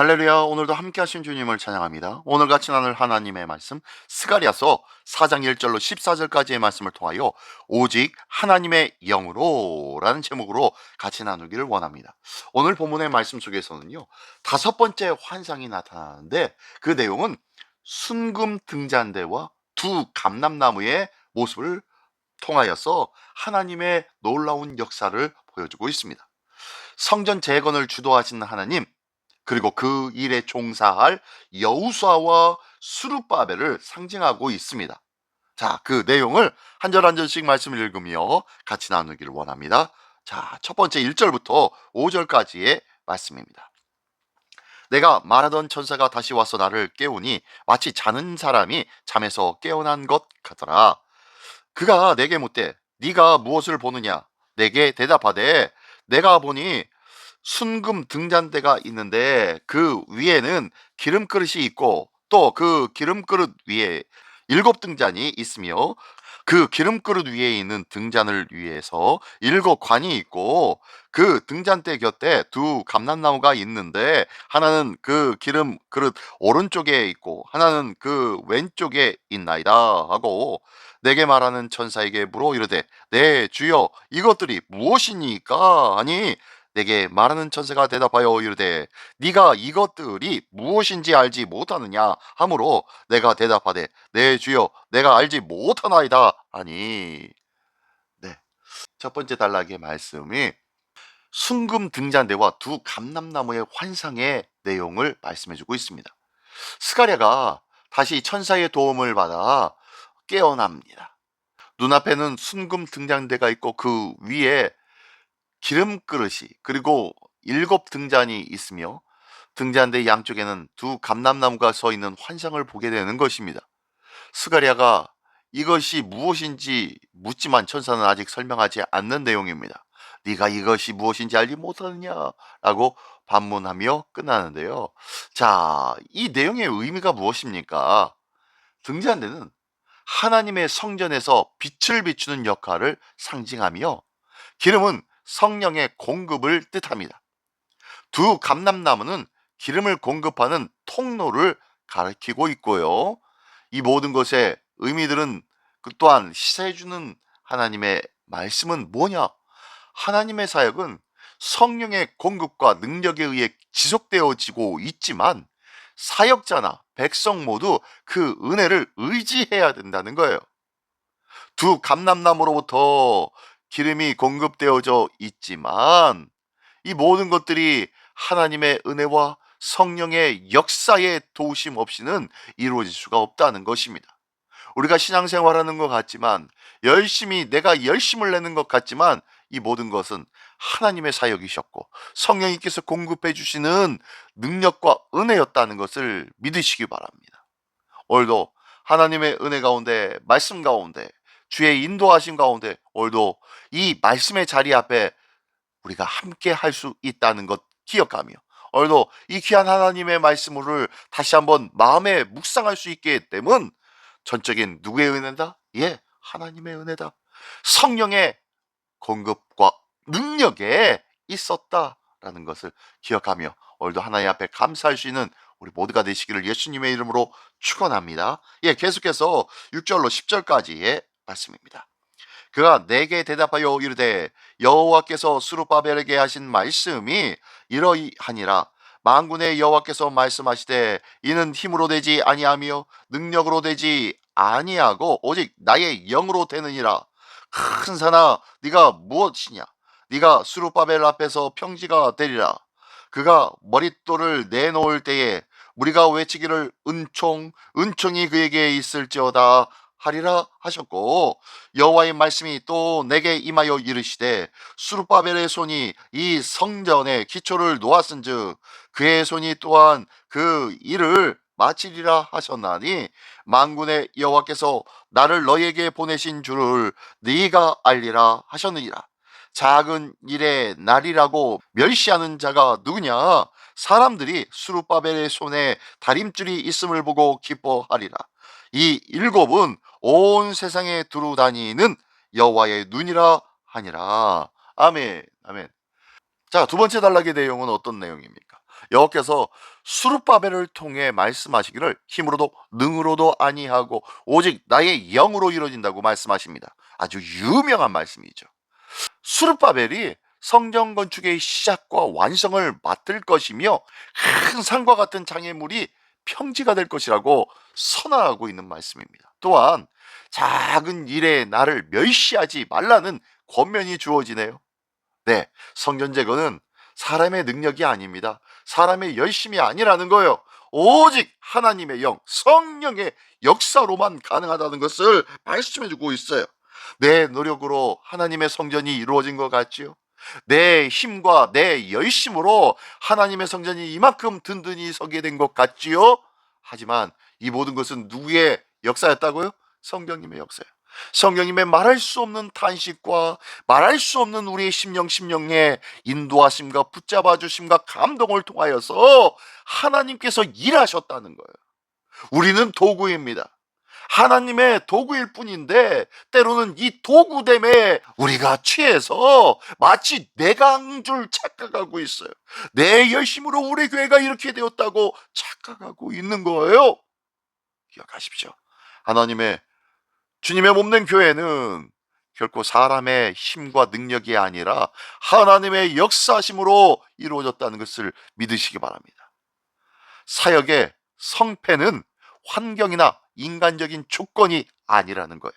할렐루야. 오늘도 함께 하신 주님을 찬양합니다. 오늘 같이 나눌 하나님의 말씀 스가랴서 4장 1절로 14절까지의 말씀을 통하여 오직 하나님의 영으로 라는 제목으로 같이 나누기를 원합니다. 오늘 본문의 말씀 속에서는요, 다섯 번째 환상이 나타나는데 그 내용은 순금 등잔대와 두 감람나무의 모습을 통하여서 하나님의 놀라운 역사를 보여주고 있습니다. 성전 재건을 주도하시는 하나님, 그리고 그 일에 종사할 여호수아와 스룹바벨을 상징하고 있습니다. 자, 그 내용을 한 절 한 절씩 말씀을 읽으며 같이 나누기를 원합니다. 자, 첫 번째 1절부터 5절까지의 말씀입니다. 내가 말하던 천사가 다시 와서 나를 깨우니 마치 자는 사람이 잠에서 깨어난 것 같더라. 그가 내게 묻되 네가 무엇을 보느냐? 내게 대답하되 내가 보니 순금 등잔대가 있는데 그 위에는 기름 그릇이 있고 또 그 기름 그릇 위에 7등잔이 있으며 그 기름 그릇 위에 있는 등잔을 위해서 7관이 있고 그 등잔대 곁에 두 감람나무가 있는데 하나는 그 기름 그릇 오른쪽에 있고 하나는 그 왼쪽에 있나이다 하고 내게 말하는 천사에게 물어 이르되 내 주여 이것들이 무엇이니까 하니 내게 말하는 천사가 대답하여 이르되 네가 이것들이 무엇인지 알지 못하느냐 하므로 내가 대답하되 내 주여 내가 알지 못하나이다 하니. 네, 첫 번째 단락의 말씀이 순금 등잔대와 두 감람나무의 환상의 내용을 말씀해주고 있습니다. 스가랴가 다시 천사의 도움을 받아 깨어납니다. 눈앞에는 순금 등잔대가 있고 그 위에 기름 그릇이 그리고 7등잔이 있으며 등잔대 양쪽에는 두 감람나무가 서 있는 환상을 보게 되는 것입니다. 스가랴가 이것이 무엇인지 묻지만 천사는 아직 설명하지 않는 내용입니다. 네가 이것이 무엇인지 알지 못하느냐라고 반문하며 끝나는데요. 자, 이 내용의 의미가 무엇입니까? 등잔대는 하나님의 성전에서 빛을 비추는 역할을 상징하며 기름은 성령의 공급을 뜻합니다. 두 감람나무는 기름을 공급하는 통로를 가리키고 있고요. 이 모든 것의 의미들은 그 또한 시사해주는 하나님의 말씀은 뭐냐? 하나님의 사역은 성령의 공급과 능력에 의해 지속되어지고 있지만 사역자나 백성 모두 그 은혜를 의지해야 된다는 거예요. 두 감람나무로부터 기름이 공급되어져 있지만 이 모든 것들이 하나님의 은혜와 성령의 역사의 도우심 없이는 이루어질 수가 없다는 것입니다. 우리가 신앙생활하는 것 같지만 내가 열심을 내는 것 같지만 이 모든 것은 하나님의 사역이셨고 성령님께서 공급해 주시는 능력과 은혜였다는 것을 믿으시기 바랍니다. 오늘도 하나님의 은혜 가운데 말씀 가운데 주의 인도하심 가운데 오늘도 이 말씀의 자리 앞에 우리가 함께 할 수 있다는 것 기억하며 오늘도 이 귀한 하나님의 말씀을 다시 한번 마음에 묵상할 수 있게 되면 전적인 누구의 은혜다? 예, 하나님의 은혜다. 성령의 공급과 능력에 있었다라는 것을 기억하며 오늘도 하나님 앞에 감사할 수 있는 우리 모두가 되시기를 예수님의 이름으로 축원합니다. 예, 계속해서 6절로 10절까지의 말씀입니다. 그가 내게 대답하여 이르되 여호와께서 스룹바벨에게 하신 말씀이 이러하니라. 만군의 여호와께서 말씀하시되 이는 힘으로 되지 아니하며 능력으로 되지 아니하고 오직 나의 영으로 되느니라. 큰 산아 네가 무엇이냐? 네가 스룹바벨 앞에서 평지가 되리라. 그가 머릿돌을 내놓을 때에 우리가 외치기를 은총이 그에게 있을지어다 하리라 하셨고 여호와의 말씀이 또 내게 임하여 이르시되 스룹바벨의 손이 이 성전의 기초를 놓았은즉 그의 손이 또한 그 일을 마치리라 하셨나니 만군의 여호와께서 나를 너에게 보내신 줄을 네가 알리라 하셨느니라. 작은 일의 날이라고 멸시하는 자가 누구냐? 사람들이 스룹바벨의 손에 다림줄이 있음을 보고 기뻐하리라. 이 7은 온 세상에 두루 다니는 여호와의 눈이라 하니라. 아멘. 아멘. 자, 두 번째 단락의 내용은 어떤 내용입니까? 여호와께서 수룹바벨을 통해 말씀하시기를 힘으로도 능으로도 아니하고 오직 나의 영으로 이루어진다고 말씀하십니다. 아주 유명한 말씀이죠. 수룹바벨이 성전 건축의 시작과 완성을 맡을 것이며 큰 산과 같은 장애물이 평지가 될 것이라고 선언하고 있는 말씀입니다. 또한 작은 일에 나를 멸시하지 말라는 권면이 주어지네요. 네, 성전 제거는 사람의 능력이 아닙니다. 사람의 열심이 아니라는 거예요. 오직 하나님의 영, 성령의 역사로만 가능하다는 것을 말씀해주고 있어요. 내 노력으로 하나님의 성전이 이루어진 것 같지요? 내 힘과 내 열심으로 하나님의 성전이 이만큼 든든히 서게 된 것 같지요? 하지만 이 모든 것은 누구의 역사였다고요? 성령님의 역사예요. 성령님의 말할 수 없는 탄식과 말할 수 없는 우리의 심령의 인도하심과 붙잡아 주심과 감동을 통하여서 하나님께서 일하셨다는 거예요. 우리는 도구입니다. 하나님의 도구일 뿐인데 때로는 이 도구됨에 우리가 취해서 마치 내가 한 줄 착각하고 있어요. 내 열심으로 우리 교회가 이렇게 되었다고 착각하고 있는 거예요. 기억하십시오. 하나님의 주님의 몸된 교회는 결코 사람의 힘과 능력이 아니라 하나님의 역사심으로 이루어졌다는 것을 믿으시기 바랍니다. 사역의 성패는 환경이나 인간적인 조건이 아니라는 거예요.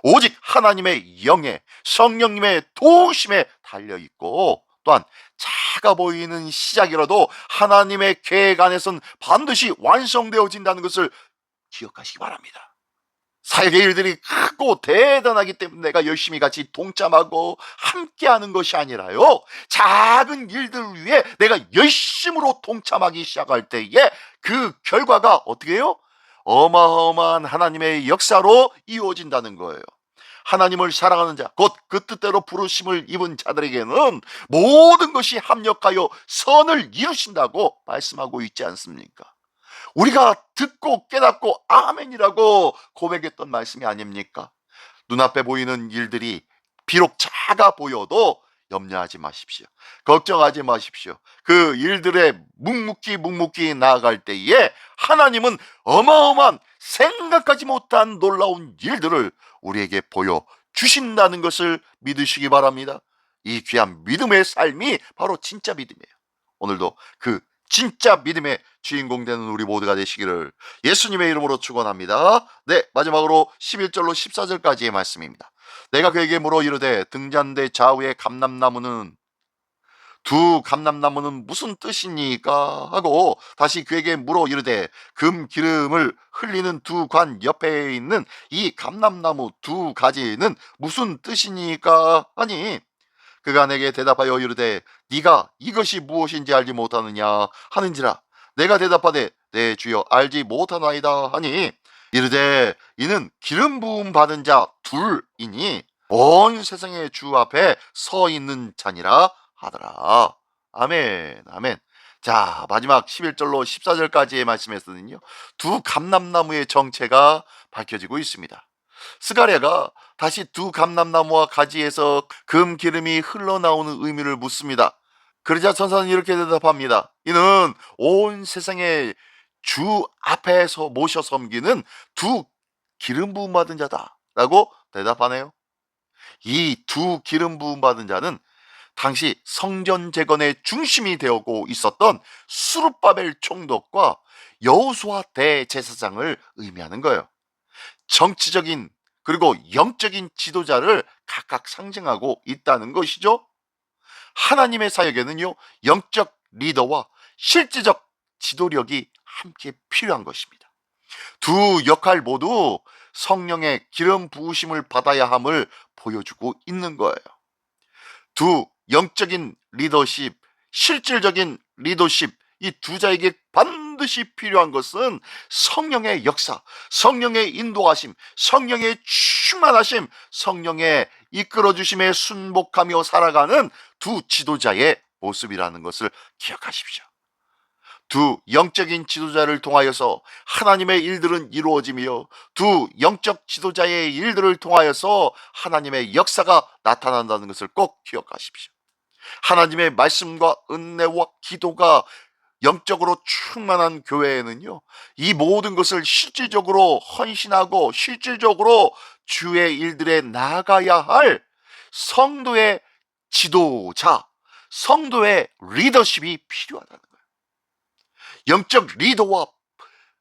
오직 하나님의 영에 성령님의 도우심에 달려있고 또한 작아 보이는 시작이라도 하나님의 계획 안에선 반드시 완성되어진다는 것을 기억하시기 바랍니다. 사역의 일들이 크고 대단하기 때문에 내가 열심히 같이 동참하고 함께하는 것이 아니라요, 작은 일들을 위해 내가 열심으로 동참하기 시작할 때에 그 결과가 어떻게 해요? 어마어마한 하나님의 역사로 이루어진다는 거예요. 하나님을 사랑하는 자, 곧 그 뜻대로 부르심을 입은 자들에게는 모든 것이 합력하여 선을 이루신다고 말씀하고 있지 않습니까? 우리가 듣고 깨닫고 아멘이라고 고백했던 말씀이 아닙니까? 눈앞에 보이는 일들이 비록 작아 보여도 염려하지 마십시오. 걱정하지 마십시오. 그 일들에 묵묵히 나아갈 때에 하나님은 어마어마한 생각하지 못한 놀라운 일들을 우리에게 보여주신다는 것을 믿으시기 바랍니다. 이 귀한 믿음의 삶이 바로 진짜 믿음이에요. 오늘도 그 진짜 믿음의 주인공 되는 우리 모두가 되시기를 예수님의 이름으로 축원합니다. 네, 마지막으로 11절로 14절까지의 말씀입니다. 내가 그에게 물어 이르되 등잔대 좌우의 감람나무는 두 감람나무는 무슨 뜻이니까 하고 다시 그에게 물어 이르되 금 기름을 흘리는 두 관 옆에 있는 이 감람나무 두 가지는 무슨 뜻이니까 하니 그가 내게 대답하여 이르되 네가 이것이 무엇인지 알지 못하느냐 하는지라 내가 대답하되 네 주여 알지 못하나이다 하니 이르되 이는 기름 부음 받은 자 둘이니 온 세상의 주 앞에 서 있는 자니라 하더라. 아멘 아멘. 자, 마지막 11절로 14절까지의 말씀에서는요, 두 감람나무의 정체가 밝혀지고 있습니다. 스가랴가 다시 두 감람나무와 가지에서 금 기름이 흘러나오는 의미를 묻습니다. 그러자 천사는 이렇게 대답합니다. 이는 온 세상의 주 앞에서 모셔 섬기는 두 기름 부음 받은 자다 라고 대답하네요. 이 두 기름 부음 받은 자는 당시 성전 재건의 중심이 되고 있었던 수룹바벨 총독과 여호수아 대제사장을 의미하는 거예요. 정치적인 그리고 영적인 지도자를 각각 상징하고 있다는 것이죠. 하나님의 사역에는요, 영적 리더와 실제적 지도력이 함께 필요한 것입니다. 두 역할 모두 성령의 기름 부으심을 받아야 함을 보여주고 있는 거예요. 두 영적인 리더십, 실질적인 리더십, 이 두 자에게 반드시 필요한 것은 성령의 역사, 성령의 인도하심, 성령의 충만하심, 성령의 이끌어주심에 순복하며 살아가는 두 지도자의 모습이라는 것을 기억하십시오. 두 영적인 지도자를 통하여서 하나님의 일들은 이루어지며 두 영적 지도자의 일들을 통하여서 하나님의 역사가 나타난다는 것을 꼭 기억하십시오. 하나님의 말씀과 은혜와 기도가 영적으로 충만한 교회에는요, 이 모든 것을 실질적으로 헌신하고 실질적으로 주의 일들에 나아가야 할 성도의 지도자, 성도의 리더십이 필요하다는 거예요. 영적 리더와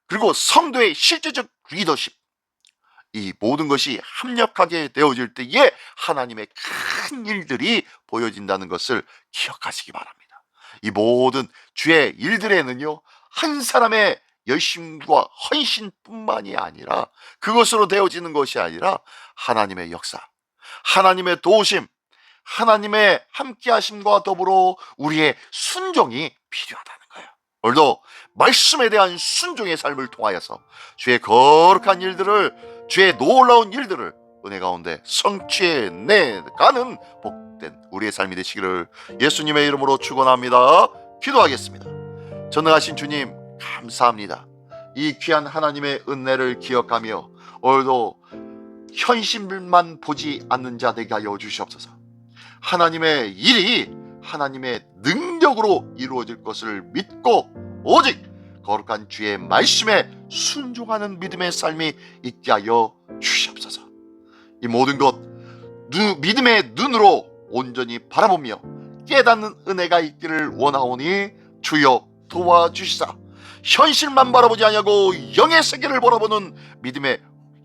그리고 성도의 실제적 리더십, 이 모든 것이 합력하게 되어질 때에 하나님의 큰 일들이 보여진다는 것을 기억하시기 바랍니다. 이 모든 주의 일들에는요, 한 사람의 열심과 헌신뿐만이 아니라, 그것으로 되어지는 것이 아니라 하나님의 역사, 하나님의 도우심, 하나님의 함께하심과 더불어 우리의 순종이 필요하다는 거예요. 오늘도 말씀에 대한 순종의 삶을 통하여서 주의 거룩한 일들을, 주의 놀라운 일들을 은혜 가운데 성취해내가는 복된 우리의 삶이 되시기를 예수님의 이름으로 축원합니다. 기도하겠습니다. 전능하신 주님, 감사합니다. 이 귀한 하나님의 은혜를 기억하며 오늘도 현실만 보지 않는 자 되게 하여 주시옵소서. 하나님의 일이 하나님의 능력으로 이루어질 것을 믿고 오직 거룩한 주의 말씀에 순종하는 믿음의 삶이 있게 하여 주시옵소서. 이 모든 것 믿음의 눈으로 온전히 바라보며 깨닫는 은혜가 있기를 원하오니 주여 도와주시사 현실만 바라보지 아니하고 영의 세계를 바라보는 믿음의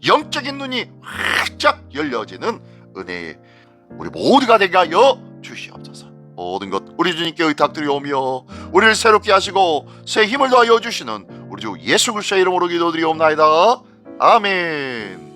영적인 눈이 활짝 열려지는 은혜의 우리 모두가 되게 하여 주시옵소서. 모든 것 우리 주님께 의탁드리오며 우리를 새롭게 하시고 새 힘을 더하여 주시는 우리 주 예수 그리스도의 이름으로 기도드리옵나이다. 아멘.